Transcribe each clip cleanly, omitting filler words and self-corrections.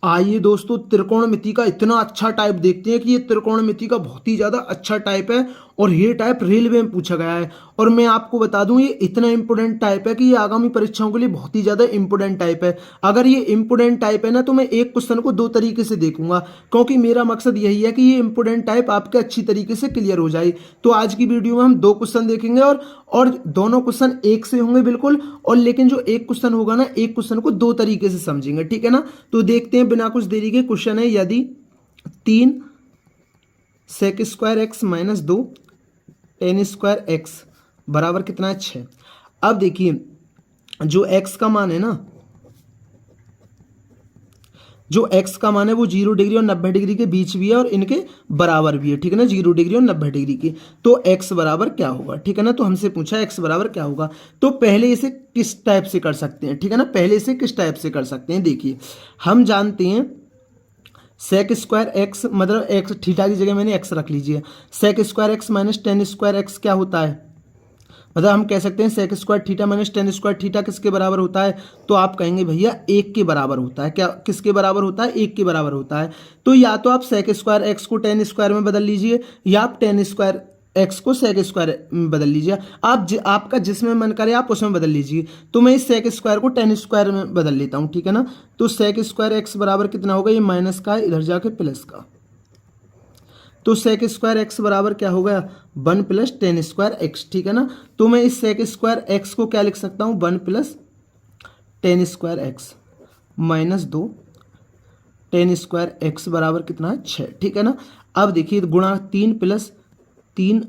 आइए दोस्तों, त्रिकोणमिति का इतना अच्छा टाइप देखते हैं कि ये त्रिकोणमिति का बहुत ही ज़्यादा अच्छा टाइप है और ये टाइप रेलवे में पूछा गया है। और मैं आपको बता दूं, ये इतना इंपॉर्टेंट टाइप है कि ये आगामी परीक्षाओं के लिए बहुत ही ज़्यादा इंपॉर्टेंट टाइप है। अगर ये इंपॉर्टेंट टाइप है ना, तो मैं एक क्वेश्चन को दो तरीके से देखूंगा, क्योंकि मेरा मकसद यही है कि ये इंपॉर्टेंट टाइप आपके अच्छी तरीके से क्लियर हो जाए। तो आज की वीडियो में हम दो क्वेश्चन देखेंगे और दोनों क्वेश्चन एक से होंगे बिल्कुल। और लेकिन जो एक क्वेश्चन होगा ना, एक क्वेश्चन को दो तरीके से समझेंगे, ठीक है ना। तो देखते हैं बिना कुछ देरी के। क्वेश्चन है, यदि 3 sec square x minus 2 tan square x बराबर कितना है 6। अब देखिए, जो x का मान है ना, जो x का मान है वो 0 डिग्री और 90 डिग्री के बीच भी है और इनके बराबर भी है, ठीक है ना, 0 डिग्री और 90 डिग्री के। तो x बराबर क्या होगा, ठीक है ना। तो हमसे पूछा है x बराबर क्या होगा। तो पहले इसे किस टाइप से कर सकते हैं, ठीक है ना, पहले इसे किस टाइप से कर सकते हैं। देखिए, हम जानते हैं सेक स्क्वायर एक्स, मतलब एक्स थीटा की जगह मैंने एक्स रख लीजिए। Sec square x minus tan square x क्या होता है, मतलब हम कह सकते हैं sec square theta minus tan square theta किसके बराबर होता है। तो आप कहेंगे भैया एक के बराबर होता है। क्या किसके बराबर होता है, एक के बराबर होता है। तो या तो आप सेक स्क्वायर एक्स को टेन स्क्वायर में बदल लीजिए, या आप टेन स्क्वायर एक्स को सेक स्क्वायर में बदल लीजिए। आपका जिसमें मन करे आप उसमें बदल लीजिए। तो मैं इस सेक स्क्वायर को टेन स्क्वायर में बदल लेता हूँ, ठीक है ना। तो सेक स्क्वायर एक्स बराबर कितना होगा, ये माइनस का है, इधर जाके प्लस का। तो सेक स्क्वायर एक्स बराबर क्या होगा, 1 प्लस टेन स्क्वायर एक्स, ठीक है ना। तो मैं इस सेक स्क्वायर एक्स को क्या लिख सकता हूँ, 1 plus ten square x minus 2 tan square x बराबर कितना है 6, ठीक है ना। अब देखिए, गुणा 3 plus 3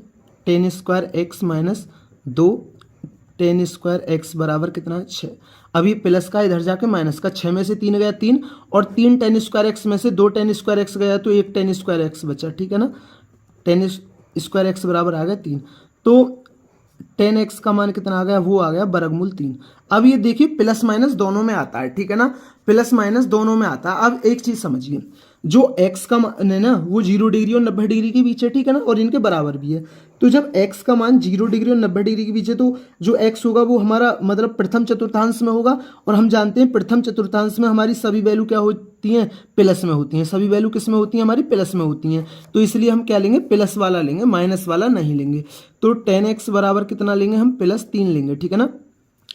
ten square x minus 2 tan square x बराबर कितना है 6। अभी प्लस का इधर जाके माइनस का, 6 में से 3 गया 3, और 3 टेन स्क्वायर एक्स में से 2 टेन स्क्वायर एक्स गया, तो एक टेन स्क्वायर एक्स बचा, ठीक है ना। टेन स्क्वायर एक्स बराबर आ गया 3। तो 10x का मान कितना आ गया, वो आ गया वर्गमूल 3। अब ये देखिए, प्लस माइनस दोनों में आता है, ठीक है ना, प्लस माइनस दोनों में आता है। अब एक चीज समझिए, जो x का मान है ना, वो 0 डिग्री और 90 डिग्री के बीच है, ठीक है ना, और इनके बराबर भी है। तो जब x का मान 0 डिग्री और 90 डिग्री के बीच है, तो जो x होगा वो हमारा मतलब प्रथम चतुर्थांश में होगा। और हम जानते हैं प्रथम चतुर्थांश में हमारी सभी वैल्यू क्या होती हैं, प्लस में होती हैं। सभी वैल्यू किस में होती हैं, हमारी प्लस में होती हैं। तो इसलिए हम क्या लेंगे, प्लस वाला लेंगे, माइनस वाला नहीं लेंगे। तो 10x बराबर कितना लेंगे हम, प्लस 3 लेंगे, ठीक है ना।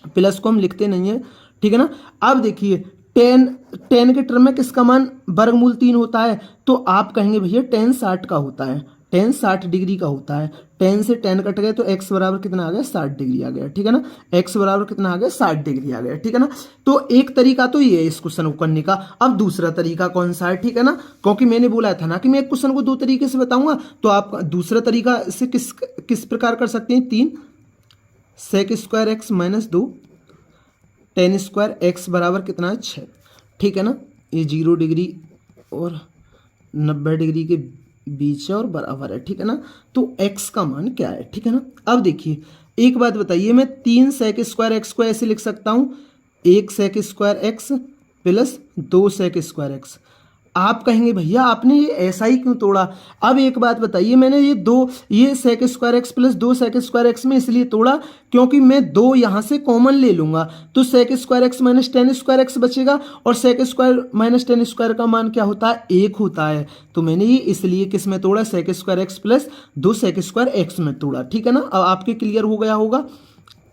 प्लस को हम लिखते नहीं है, ठीक है ना। अब देखिए, टेन टेन के टर्म में किसका मान वर्गमूल 3 होता है। तो आप कहेंगे भैया टेन 60 का होता है, टेन 60 डिग्री का होता है। 10 से 10 कट गए तो x बराबर कितना आ गया, 60 डिग्री आ गया, ठीक है ना। x बराबर कितना आ गया, 60 डिग्री आ गया, ठीक है ना। तो एक तरीका तो ये है इस क्वेश्चन को करने का। अब दूसरा तरीका कौन सा है, ठीक है ना, क्योंकि मैंने बोला था ना कि मैं एक क्वेश्चन को दो तरीके से बताऊंगा। तो आप दूसरा तरीका से किस किस प्रकार कर सकते हैं, 3 sec square x minus 2 tan square x बराबर कितना है 6, ठीक है ना। ये 0 डिग्री और 90 डिग्री के बीच है और बराबर है, ठीक है ना। तो x का मान क्या है, ठीक है ना। अब देखिए, एक बात बताइए, मैं 3 सेक स्क्वायर एक्स को ऐसे लिख सकता हूँ, 1 sec square x plus 2 sec square x. आप कहेंगे भैया आपने ये ऐसा ही क्यों तोड़ा। अब एक बात बताइए, मैंने ये sec square x plus 2 sec square x में इसलिए तोड़ा क्योंकि मैं 2 यहाँ से कॉमन ले लूंगा, तो sec square x minus tan square x बचेगा। और sec square minus tan square का मान क्या होता है, 1 होता है। तो मैंने ये इसलिए किस में तोड़ा, sec square x plus 2 sec square x में तोड़ा, ठीक है ना। अब आपके क्लियर हो गया होगा।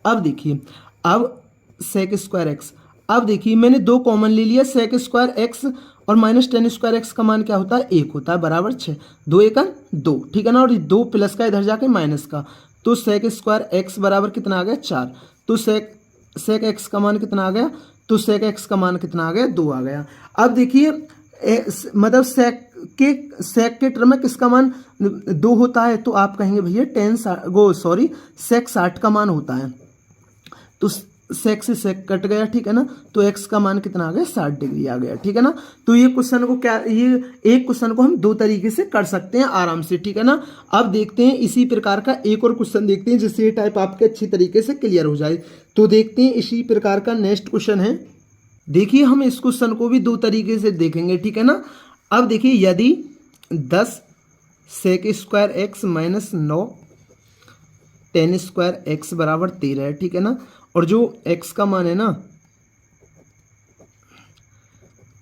अब देखिए, अब सेक स्क्वायर एक्स, अब देखिए मैंने 2 कॉमन ले लिया, सेक स्क्वायर एक्स और माइनस टेन स्क्वायर एक्स का मान क्या होता है, 1 होता है, बराबर 6। 2 एकम 2, ठीक है ना। और 2 प्लस का इधर जाके माइनस का, तो सेक स्क्वायर एक्स बराबर कितना आ गया, 4। तो सेक एक्स का मान कितना आ गया, तो सेक एक्स का मान कितना आ गया, 2 आ गया। अब देखिए, मतलब सेक के टर्म में किसका मान 2 होता है। तो आप कहेंगे भैया सेक 60 का मान होता है। तो सेक से सेक कट गया, ठीक है ना। तो एक्स का मान कितना आ गया, 60 डिग्री आ गया, ठीक है ना। तो ये क्वेश्चन को क्या, ये एक क्वेश्चन को हम दो तरीके से कर सकते हैं आराम से, ठीक है ना। अब देखते हैं इसी प्रकार का एक और क्वेश्चन देखते हैं जिससे ये टाइप आपके अच्छी तरीके से क्लियर हो जाए। तो देखते हैं इसी प्रकार का नेक्स्ट क्वेश्चन है। देखिए, हम इस क्वेश्चन को भी दो तरीके से देखेंगे, ठीक है ना। अब देखिए, यदि 10 sec square x minus 9 tan square x बराबर 13 है, ठीक है ना। और जो x का मान है ना,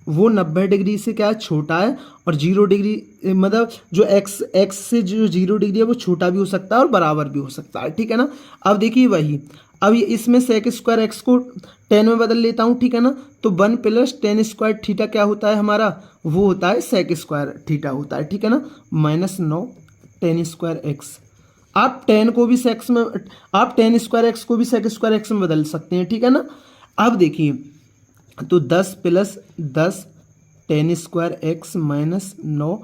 वो 90 डिग्री से क्या है, छोटा है, और 0 डिग्री मतलब जो एक्स से जो 0 डिग्री है वो छोटा भी हो सकता है और बराबर भी हो सकता है, ठीक है ना। अब देखिए वही, अब ये इसमें सेक स्क्वायर एक्स को टेन में बदल लेता हूँ, ठीक है ना। तो 1 प्लस टेन स्क्वायर थीटा क्या होता है हमारा, वो होता है सेक स्क्वायर थीटा होता है, ठीक है ना, -9 टेन स्क्वायर एक्स। आप टेन को भी सेक्स में, आप टेन स्क्वायर एक्स को भी सेक स्क्वायर एक्स में बदल सकते हैं, ठीक है ना। अब देखिए, तो 10 plus 10 ten square x -9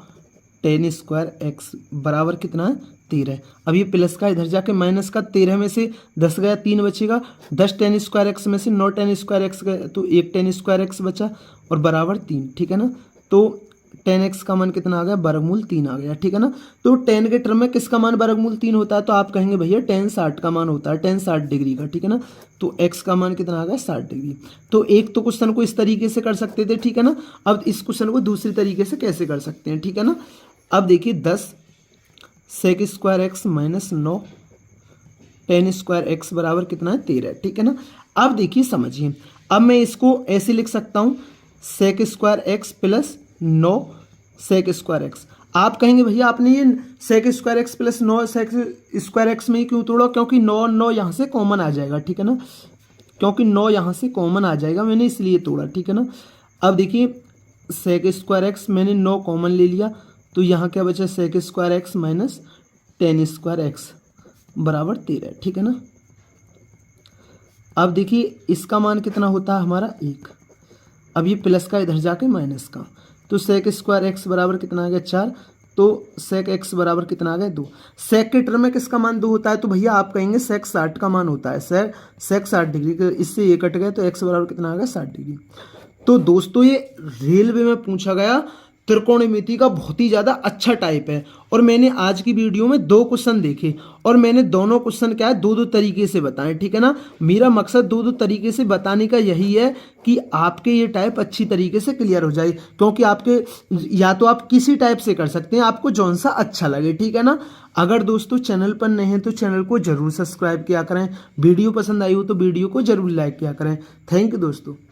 tan square x बराबर कितना है, 13। अब ये प्लस का इधर जाके माइनस का, 13 में से 10 गया 3 बचेगा, 10 टेन स्क्वायर एक्स में से 9 टेन स्क्वायर एक्स गए तो 1 टेन स्क्वायर एक्स बचा और बराबर 3, ठीक है ना। तो 10x का मान कितना आ गया, वर्गमूल 3 आ गया, ठीक है ना। तो 10 के टर्म में किसका मान वर्गमूल 3 होता है, तो आप कहेंगे भैया tan 60 का मान होता है, tan 60 डिग्री का, ठीक है ना। तो x का मान कितना आ गया, 60 डिग्री। तो एक तो क्वेश्चन को इस तरीके से कर सकते थे, ठीक है ना। अब इस क्वेश्चन को दूसरी तरीके से कैसे कर सकते हैं, ठीक है ना। अब देखिए 10 sec square x -9 tan square x बराबर कितना है, 13, ठीक है ना। अब देखिए समझिए, अब मैं इसको ऐसे लिख सकता हूँ, sec square x plus 9 sec square x. आप कहेंगे भैया आपने ये sec square x plus 9 sec square x में ही क्यों तोड़ा, क्योंकि 9 9 यहाँ से कॉमन आ जाएगा, ठीक है ना, क्योंकि 9 यहाँ से कॉमन आ जाएगा, मैंने इसलिए तोड़ा, ठीक है ना। अब देखिए सेक स्क्वायर एक्स मैंने 9 कॉमन ले लिया, तो यहाँ क्या बचा, sec square x minus tan square x बराबर 13, ठीक है ना। अब देखिए इसका मान कितना होता है हमारा 1। अब ये प्लस का इधर जाके माइनस का, तो सेक स्क्वायर एक्स बराबर कितना आ गया, 4। तो सेक एक्स बराबर कितना आ गया, 2। सेक के टर्म में किसका मान 2 होता है, तो भैया आप कहेंगे सेक 60 का मान होता है, सेक 60 डिग्री का, इससे ये कट गया तो एक्स बराबर कितना आ गया, 60 डिग्री। तो दोस्तों ये रेलवे में पूछा गया त्रिकोणमिति का बहुत ही ज़्यादा अच्छा टाइप है, और मैंने आज की वीडियो में 2 क्वेश्चन देखे, और मैंने दोनों क्वेश्चन क्या है 2-2 तरीके से बताएं, ठीक है ना। मेरा मकसद 2-2 तरीके से बताने का यही है कि आपके ये टाइप अच्छी तरीके से क्लियर हो जाए, क्योंकि आपके या तो आप किसी टाइप से कर सकते हैं, आपको जौन सा अच्छा लगे, ठीक है ना। अगर दोस्तों चैनल पर नए हैं तो चैनल को जरूर सब्सक्राइब किया करें, वीडियो पसंद आई हो तो वीडियो को जरूर लाइक किया करें। थैंक यू दोस्तों।